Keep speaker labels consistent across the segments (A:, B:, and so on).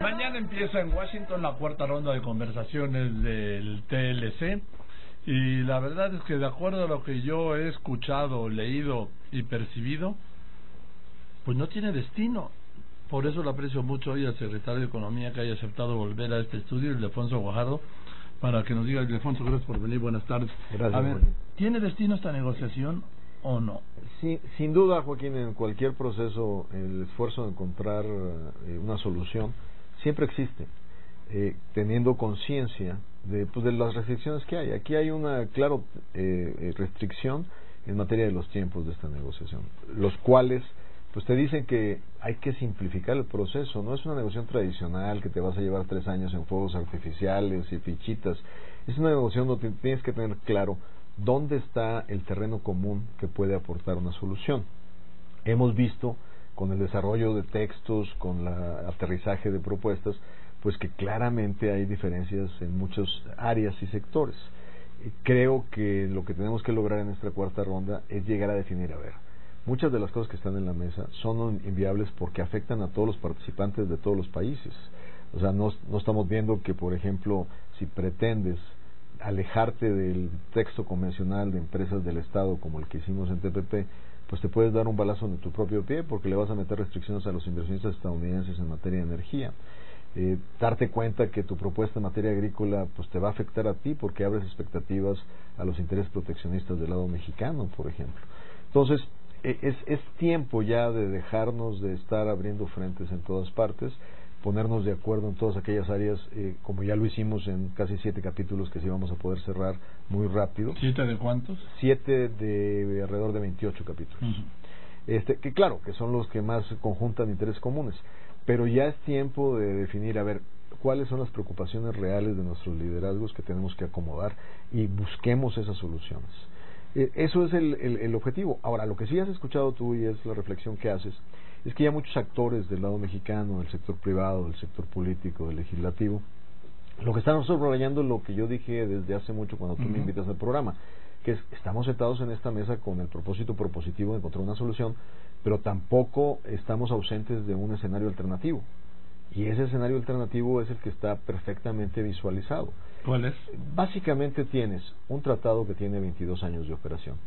A: Mañana empieza en Washington la cuarta ronda de conversaciones del TLC y la verdad es que de acuerdo a lo que yo he escuchado, leído y percibido, pues no tiene destino. Por eso le aprecio mucho hoy al secretario de Economía que haya aceptado volver a este estudio, Ildefonso Guajardo, para que nos diga. Ildefonso, gracias por venir, buenas tardes.
B: Gracias.
A: A ver, ¿tiene destino esta negociación o no?
B: Sí, sin duda, Joaquín, en cualquier proceso el esfuerzo de encontrar una solución siempre existe, teniendo conciencia de las restricciones que hay. Aquí hay una clara restricción en materia de los tiempos de esta negociación, los cuales pues te dicen que hay que simplificar el proceso. No es una negociación tradicional que te vas a llevar 3 años en fuegos artificiales y fichitas. Es una negociación donde tienes que tener claro dónde está el terreno común que puede aportar una solución. Hemos visto con el desarrollo de textos, con el aterrizaje de propuestas, pues que claramente hay diferencias en muchas áreas y sectores. Creo que lo que tenemos que lograr en esta cuarta ronda es llegar a definir, muchas de las cosas que están en la mesa son inviables porque afectan a todos los participantes de todos los países. O sea, no estamos viendo que, por ejemplo, si pretendes alejarte del texto convencional de empresas del Estado como el que hicimos en TPP, pues te puedes dar un balazo en tu propio pie porque le vas a meter restricciones a los inversionistas estadounidenses en materia de energía. Darte cuenta que tu propuesta en materia agrícola pues te va a afectar a ti porque abres expectativas a los intereses proteccionistas del lado mexicano, por ejemplo. Entonces, es tiempo ya de dejarnos de estar abriendo frentes en todas partes, ponernos de acuerdo en todas aquellas áreas, como ya lo hicimos en casi 7 capítulos que sí vamos a poder cerrar muy rápido.
A: ¿7 de cuántos?
B: 7 de alrededor de 28 capítulos. Que claro, que son los que más conjuntan intereses comunes, pero ya es tiempo de definir, cuáles son las preocupaciones reales de nuestros liderazgos que tenemos que acomodar y busquemos esas soluciones. Eso es el objetivo. Ahora, lo que sí has escuchado tú y es la reflexión que haces, es que ya muchos actores del lado mexicano, del sector privado, del sector político, del legislativo, lo que están subrayando lo que yo dije desde hace mucho cuando tú me invitas al programa, que estamos sentados en esta mesa con el propósito propositivo de encontrar una solución, pero tampoco estamos ausentes de un escenario alternativo. Y ese escenario alternativo es el que está perfectamente visualizado.
A: ¿Cuál es?
B: Básicamente tienes un tratado que tiene 22 años de operación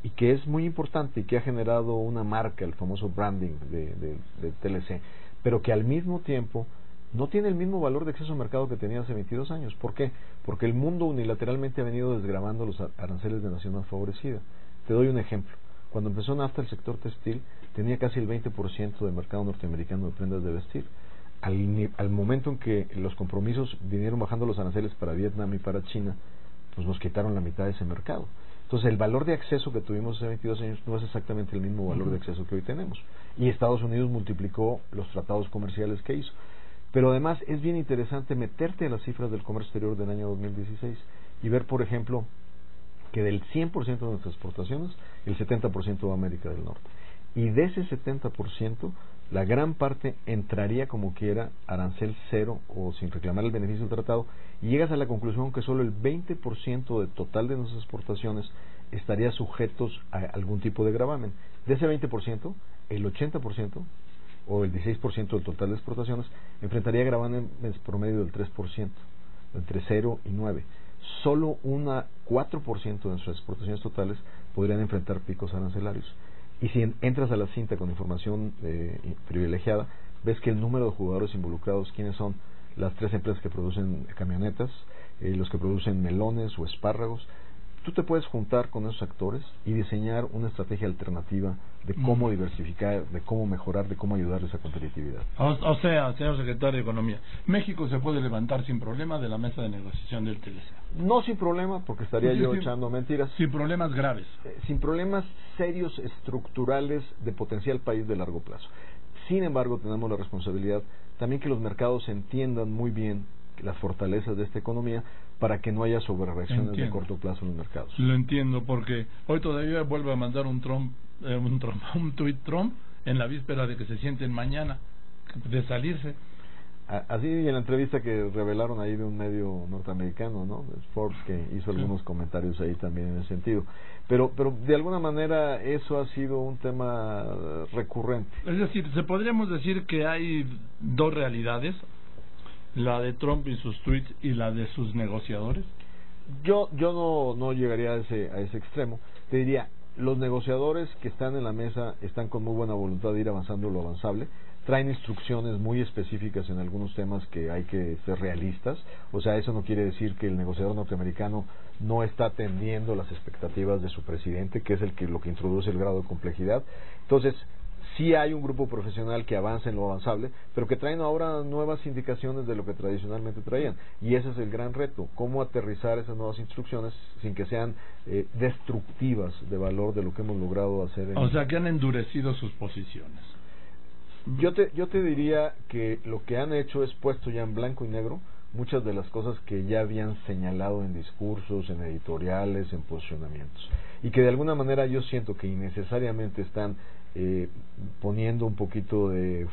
B: y que es muy importante y que ha generado una marca, el famoso branding de TLC, pero que al mismo tiempo no tiene el mismo valor de acceso al mercado que tenía hace 22 años. ¿Por qué? Porque el mundo unilateralmente ha venido desgravando los aranceles de nación más favorecida. Te doy un ejemplo. Cuando empezó NAFTA, el sector textil tenía casi el 20% del mercado norteamericano de prendas de vestir. Al momento en que los compromisos vinieron bajando los aranceles para Vietnam y para China, pues nos quitaron la mitad de ese mercado. Entonces el valor de acceso que tuvimos hace 22 años no es exactamente el mismo valor de acceso que hoy tenemos. Y Estados Unidos multiplicó los tratados comerciales que hizo. Pero además es bien interesante meterte en las cifras del comercio exterior del año 2016 y ver, por ejemplo, que del 100% de nuestras exportaciones, el 70% va a América del Norte. Y de ese 70%, la gran parte entraría como quiera arancel cero o sin reclamar el beneficio del tratado, y llegas a la conclusión que solo el 20% del total de nuestras exportaciones estaría sujetos a algún tipo de gravamen. De ese 20%, el 80% o el 16% del total de exportaciones enfrentaría gravamen promedio del 3%, entre 0 y 9. Solo 4% de nuestras exportaciones totales podrían enfrentar picos arancelarios. Y si entras a la cinta con información privilegiada, ves que el número de jugadores involucrados, ¿quiénes son? Las 3 empresas que producen camionetas, los que producen melones o espárragos. Tú te puedes juntar con esos actores y diseñar una estrategia alternativa de cómo diversificar, de cómo mejorar, de cómo ayudarles a competitividad.
A: O sea, señor secretario de Economía, México se puede levantar sin problema de la mesa de negociación del TLC.
B: No sin problema, porque estaría yo echando mentiras.
A: Sin problemas graves.
B: Sin problemas serios, estructurales, de potencial país de largo plazo. Sin embargo, tenemos la responsabilidad también que los mercados entiendan muy bien las fortalezas de esta economía para que no haya sobrereacciones de corto plazo en los mercados.
A: Lo entiendo, porque hoy todavía vuelve a mandar un tuit Trump en la víspera de que se sienten mañana de salirse.
B: Así en la entrevista que revelaron ahí de un medio norteamericano, ¿no? Forbes, que hizo algunos comentarios ahí también en ese sentido. Pero de alguna manera eso ha sido un tema recurrente.
A: Es decir, ¿se podríamos decir que hay 2 realidades? ¿La de Trump y sus tweets y la de sus negociadores?
B: Yo no llegaría a ese extremo. Te diría, los negociadores que están en la mesa están con muy buena voluntad de ir avanzando lo avanzable. Traen instrucciones muy específicas en algunos temas que hay que ser realistas. O sea, eso no quiere decir que el negociador norteamericano no está atendiendo las expectativas de su presidente, que es lo que introduce el grado de complejidad. Entonces, sí hay un grupo profesional que avanza en lo avanzable, pero que traen ahora nuevas indicaciones de lo que tradicionalmente traían. Y ese es el gran reto, cómo aterrizar esas nuevas instrucciones sin que sean destructivas de valor de lo que hemos logrado hacer.
A: O sea, que han endurecido sus posiciones.
B: Yo te diría que lo que han hecho es puesto ya en blanco y negro muchas de las cosas que ya habían señalado en discursos, en editoriales, en posicionamientos. Y que de alguna manera yo siento que innecesariamente están poniendo un poquito de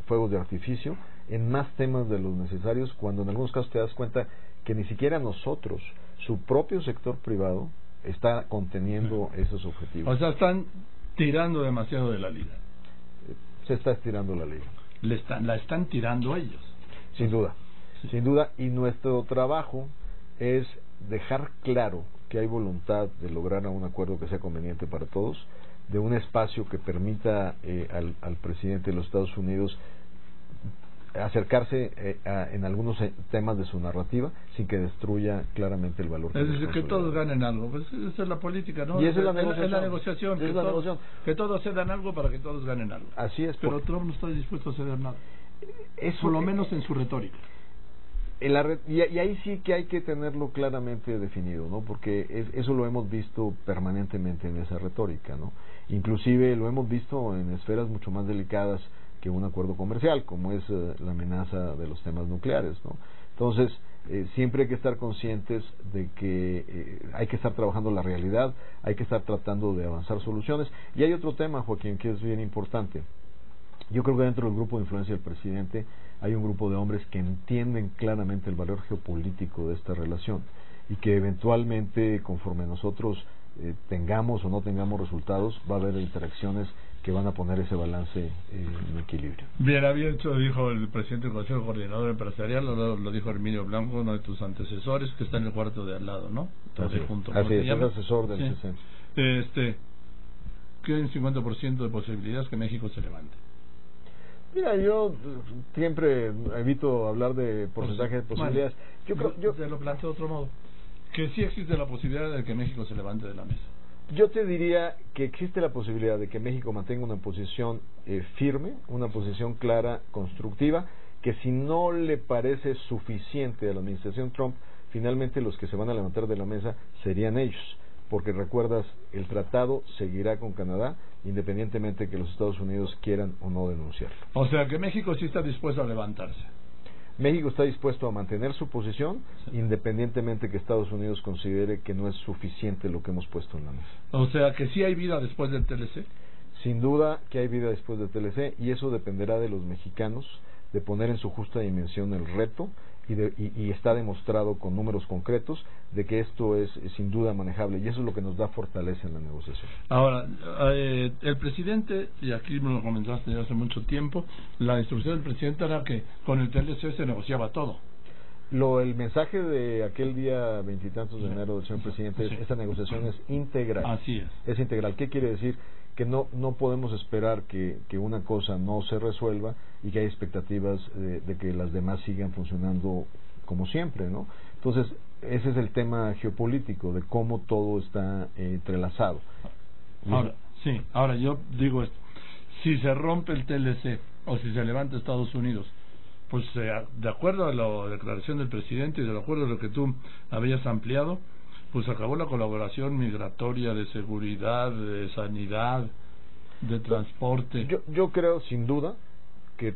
B: fuegos de artificio en más temas de los necesarios, cuando en algunos casos te das cuenta que ni siquiera nosotros, su propio sector privado, está conteniendo esos objetivos.
A: O sea, están tirando demasiado de la liga.
B: Se está estirando la liga.
A: La están tirando ellos.
B: Sin duda, sí. Sin duda. Y nuestro trabajo es dejar claro que hay voluntad de lograr un acuerdo que sea conveniente para todos, de un espacio que permita al presidente de los Estados Unidos acercarse en algunos temas de su narrativa sin que destruya claramente el valor.
A: Es decir, que todos ganen algo. Pues esa es la política, ¿no?
B: Y esa es la
A: negociación. Que todos cedan algo para que todos ganen algo.
B: Así es.
A: Pero Trump no está dispuesto a ceder nada. Por lo menos en su retórica.
B: Y ahí sí que hay que tenerlo claramente definido, ¿no? Porque eso lo hemos visto permanentemente en esa retórica, ¿no? Inclusive lo hemos visto en esferas mucho más delicadas que un acuerdo comercial, como es la amenaza de los temas nucleares, ¿no? Entonces, siempre hay que estar conscientes de que hay que estar trabajando la realidad, hay que estar tratando de avanzar soluciones. Y hay otro tema, Joaquín, que es bien importante. Yo creo que dentro del grupo de influencia del presidente hay un grupo de hombres que entienden claramente el valor geopolítico de esta relación y que eventualmente, conforme nosotros tengamos o no tengamos resultados, va a haber interacciones que van a poner ese balance en equilibrio.
A: Bien, había hecho, dijo el presidente del Consejo Coordinador Empresarial, lo dijo Herminio Blanco, uno de tus antecesores, que está en el cuarto de al lado, ¿no?
B: Así es, es asesor del CC.
A: ¿Qué hay un 50% de posibilidades que México se levante?
B: Mira, yo siempre evito hablar de porcentaje de posibilidades. Yo
A: te lo planteo de otro modo. Que sí existe la posibilidad de que México se levante de la mesa.
B: Yo te diría que existe la posibilidad de que México mantenga una posición firme, una posición clara, constructiva, que si no le parece suficiente a la administración Trump, finalmente los que se van a levantar de la mesa serían ellos. Porque recuerdas, el tratado seguirá con Canadá, independientemente de que los Estados Unidos quieran o no denunciarlo.
A: O sea que México sí está dispuesto a levantarse.
B: México está dispuesto a mantener su posición, sí, independientemente que Estados Unidos considere que no es suficiente lo que hemos puesto en la mesa.
A: O sea que sí hay vida después del TLC.
B: Sin duda que hay vida después del TLC, y eso dependerá de los mexicanos, de poner en su justa dimensión el reto, y está demostrado con números concretos de que esto es sin duda manejable, y eso es lo que nos da fortaleza en la negociación.
A: Ahora, el presidente, y aquí me lo comentaste ya hace mucho tiempo, la instrucción del presidente era que con el TLC se negociaba todo.
B: El mensaje de aquel día veintitantos de enero del señor presidente es: esta negociación es integral.
A: Así es.
B: Es integral. ¿Qué quiere decir? Que no podemos esperar que una cosa no se resuelva y que hay expectativas de que las demás sigan funcionando como siempre, ¿no? Entonces, ese es el tema geopolítico, de cómo todo está entrelazado.
A: Ahora yo digo esto: si se rompe el TLC o si se levanta Estados Unidos, pues de acuerdo a la declaración del presidente y de acuerdo a lo que tú habías ampliado, pues acabó la colaboración migratoria, de seguridad, de sanidad, de transporte.
B: Yo creo sin duda que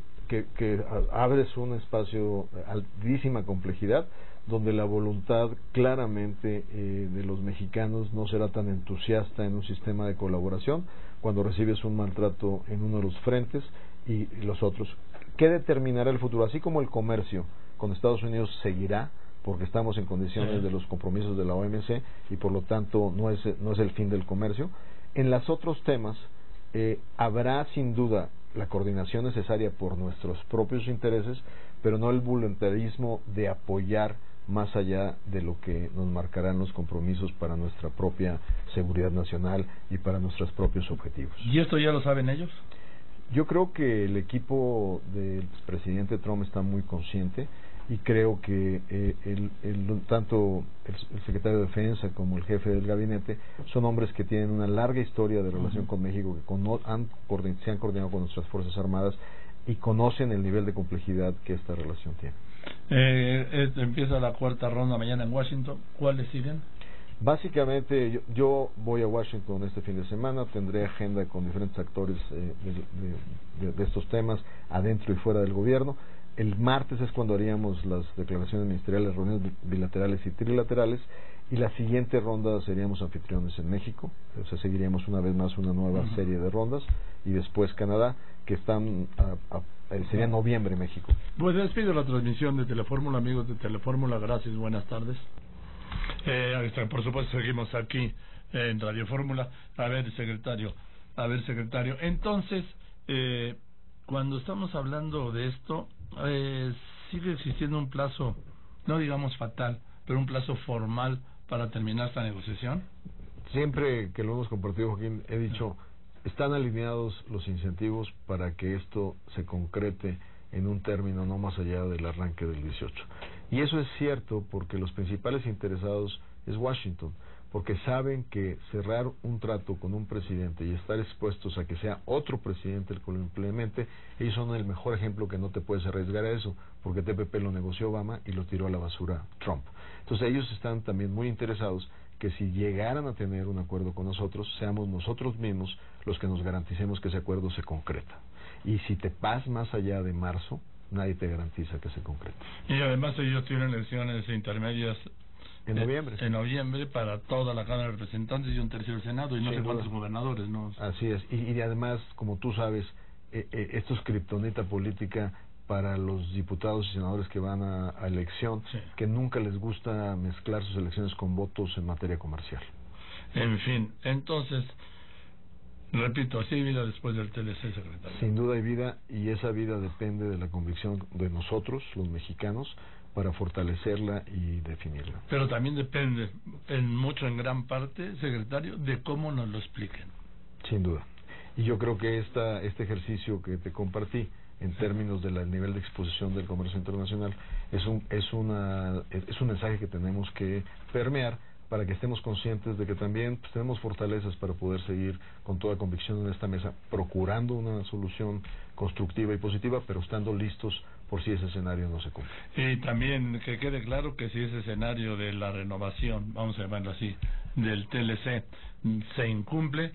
B: abres un espacio de altísima complejidad, donde la voluntad claramente de los mexicanos no será tan entusiasta en un sistema de colaboración cuando recibes un maltrato en uno de los frentes y los otros. ¿Qué determinará el futuro? Así como el comercio con Estados Unidos seguirá, porque estamos en condiciones de los compromisos de la OMC y por lo tanto no es el fin del comercio. En los otros temas habrá sin duda la coordinación necesaria por nuestros propios intereses, pero no el voluntarismo de apoyar más allá de lo que nos marcarán los compromisos para nuestra propia seguridad nacional y para nuestros propios objetivos.
A: ¿Y esto ya lo saben ellos?
B: Yo creo que el equipo del presidente Trump está muy consciente, y creo que tanto el secretario de Defensa como el jefe del gabinete son hombres que tienen una larga historia de relación con México, que se han coordinado con nuestras Fuerzas Armadas y conocen el nivel de complejidad que esta relación tiene.
A: Empieza la cuarta ronda mañana en Washington. ¿Cuáles siguen?
B: Básicamente yo voy a Washington este fin de semana, tendré agenda con diferentes actores de estos temas adentro y fuera del gobierno. El martes es cuando haríamos las declaraciones ministeriales, reuniones bilaterales y trilaterales, y la siguiente ronda seríamos anfitriones en México. O sea, seguiríamos una vez más una nueva serie de rondas, y después Canadá, que están sería noviembre México.
A: Pues despido la transmisión de Telefórmula, amigos de Telefórmula, gracias, buenas tardes. Por supuesto seguimos aquí en Radio Fórmula. A ver, secretario, entonces, cuando estamos hablando de esto, sigue existiendo un plazo, no digamos fatal, pero un plazo formal para terminar esta negociación.
B: Siempre que lo hemos compartido, Joaquín, he dicho, están alineados los incentivos para que esto se concrete en un término no más allá del arranque del 18. Y eso es cierto porque los principales interesados es Washington, porque saben que cerrar un trato con un presidente y estar expuestos a que sea otro presidente el que lo implemente, ellos son el mejor ejemplo que no te puedes arriesgar a eso, porque TPP lo negoció Obama y lo tiró a la basura Trump. Entonces ellos están también muy interesados que si llegaran a tener un acuerdo con nosotros, seamos nosotros mismos los que nos garanticemos que ese acuerdo se concreta. Y si te vas más allá de marzo, nadie te garantiza que se concrete.
A: Y además ellos tienen elecciones intermedias
B: en
A: noviembre para toda la Cámara de Representantes y un tercio del Senado, y no sé cuántos gobernadores, ¿no?
B: Así es, y además, como tú sabes, esto es kriptonita política para los diputados y senadores que van a elección, que nunca les gusta mezclar sus elecciones con votos en materia comercial.
A: En fin, entonces, repito, así hay vida después del TLC, secretario.
B: Sin duda hay vida, y esa vida depende de la convicción de nosotros, los mexicanos, para fortalecerla y definirla.
A: Pero también depende en gran parte, secretario, de cómo nos lo expliquen.
B: Sin duda. Y yo creo que este ejercicio que te compartí en términos del nivel de exposición del comercio internacional es un mensaje que tenemos que permear para que estemos conscientes de que también tenemos fortalezas para poder seguir con toda convicción en esta mesa, procurando una solución constructiva y positiva, pero estando listos por si ese escenario no se cumple.
A: Y también que quede claro que si ese escenario de la renovación, vamos a llamarlo así, del TLC se incumple,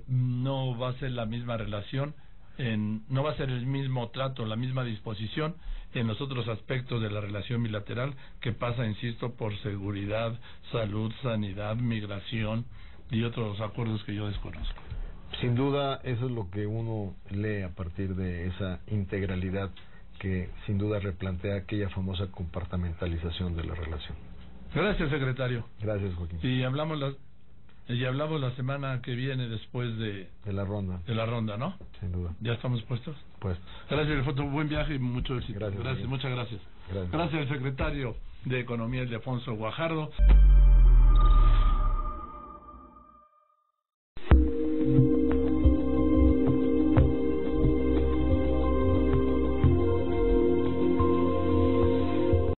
A: no va a ser la misma relación, no va a ser el mismo trato, la misma disposición en los otros aspectos de la relación bilateral, que pasa, insisto, por seguridad, salud, sanidad, migración y otros acuerdos que yo desconozco.
B: Sin duda, eso es lo que uno lee a partir de esa integralidad que sin duda replantea aquella famosa compartamentalización de la relación.
A: Gracias, secretario.
B: Gracias, Joaquín.
A: Y hablamos la semana que viene después de
B: la ronda.
A: De la ronda, ¿no?
B: Sin duda.
A: ¿Ya estamos puestos?
B: Pues.
A: Gracias, Ildefonso. Buen viaje y mucho éxito.
B: Gracias.
A: Muchas gracias.
B: Gracias.
A: Gracias al secretario de Economía, Ildefonso Guajardo.